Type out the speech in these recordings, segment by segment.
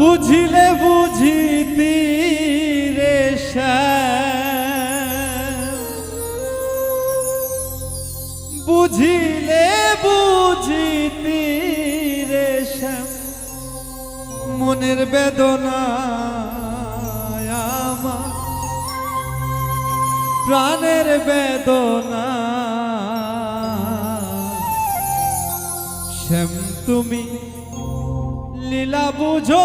বুঝিলে বুঝিতি রে বুঝিলে বুঝিতি রে মনের বেদনা আমার প্রাণের বেদনা শ্যাম তুমি লীলা বুঝো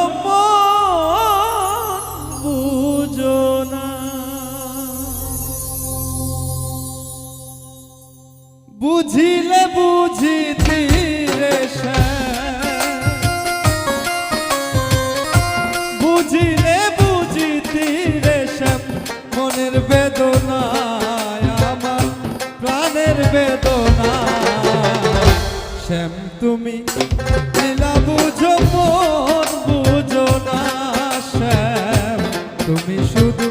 বুঝো না বুঝিলে বুঝিতি রে বুঝিলে বুঝিতি রে মনের বেদনা আমার প্রাণের বেদনা শ্যাম তুমি লীলা বুঝো মন বুঝো না শ্যাম তুমি শুধু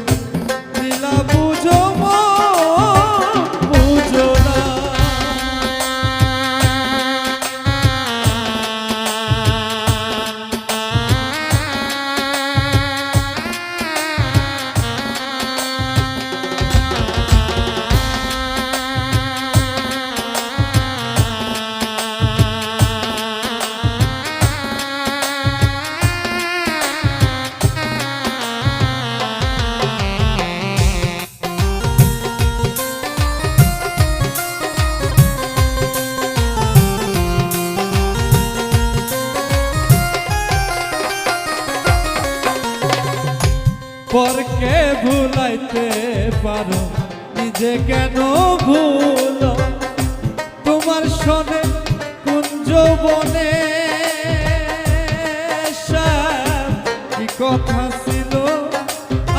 লীলা বুঝো মন বুঝো না পরকে ভুলাইতে পারো নিজে কেন ভুলো তোমার শোনে কুঞ্জ বনে কি কথা ছিল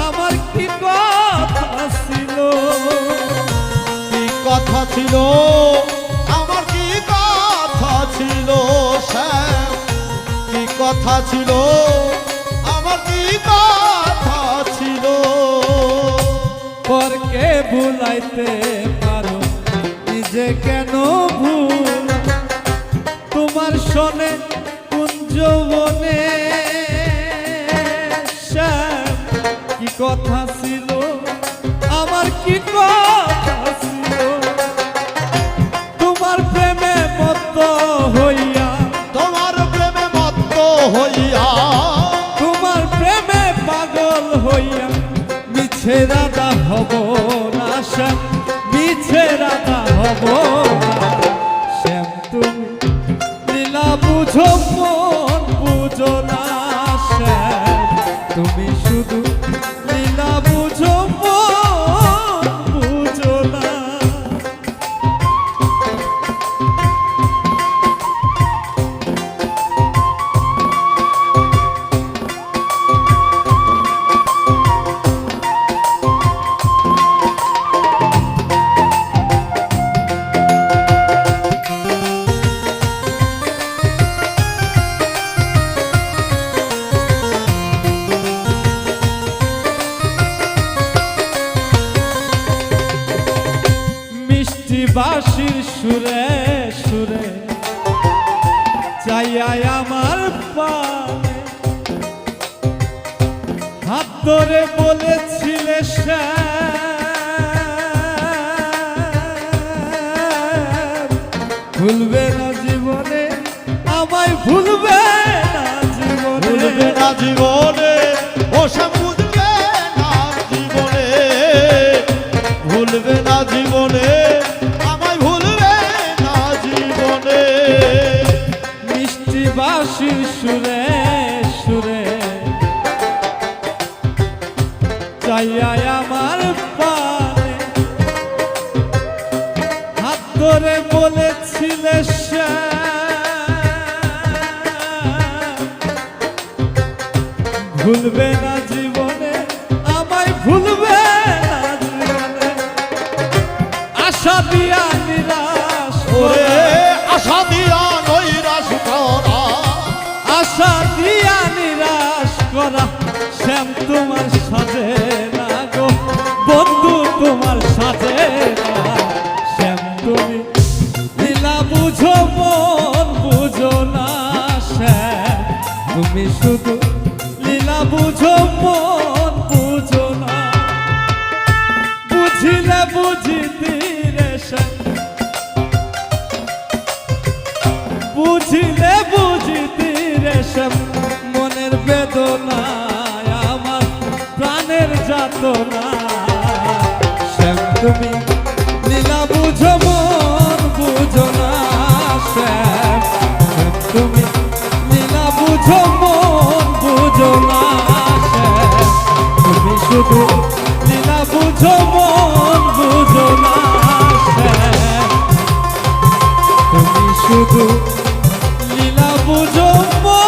আমার কি কথা ছিল কি কথা ছিল আমার কি কথা ছিল শ্যাম কি কথা ছিল আমার কি কথা ছিল পরকে ভুলাইতে পারো নিজে কেন ভুল তোমার শোনে কুঞ্জ বনে শ্যাম কি কথা ছিল আমার কি কথা ছিল তোমার প্রেমে মত্ত হইয়া তোমার প্রেমে মত্ত হইয়া তোমার প্রেমে পাগল হইয়া মিছে রাধা হব না শ্যাম মিছে রাধা হব না শ্যাম তুমি লীলা বুঝো মন বুঝো না শ্যাম তুমি শুধু লীলা বুঝো মন বুঝো না বাঁশির সুরে সুরে চাইয়াই আমার পানে হাত ধরে বলেছিলে ভুলবে না জীবনে আমায় ভুলবে না জীবনে ভুলবে না জীবনে ও শ্যাম ভুলবে না জীবনে ভুলবে না জীবনে বাঁশির সুরে সুরে চাইয়াই আমার পানে হাত ধরে বলেছিলে ভুলবে না জীবনে আমায় ভুলবে না জীবনে আশা দিয়া নিরাশ ওরে আশা দিয়া নৈরাশ করা আশা দিয়া নিরাশ করা শ্যাম তোমার সাজে না গো বন্ধু তোমার সাজে না শ্যাম তুমি লীলা বুঝো মন বুঝো না শ্যাম তুমি শুধু তুমি লীলা বুঝো মন বুঝো না শ্যাম শ্যাম তুমি লীলা বুঝো মন বুঝো না শ্যাম তুমি শুধু লীলা বুঝো মন বুঝো না শ্যাম তুমি শুধু লীলা বুঝো মন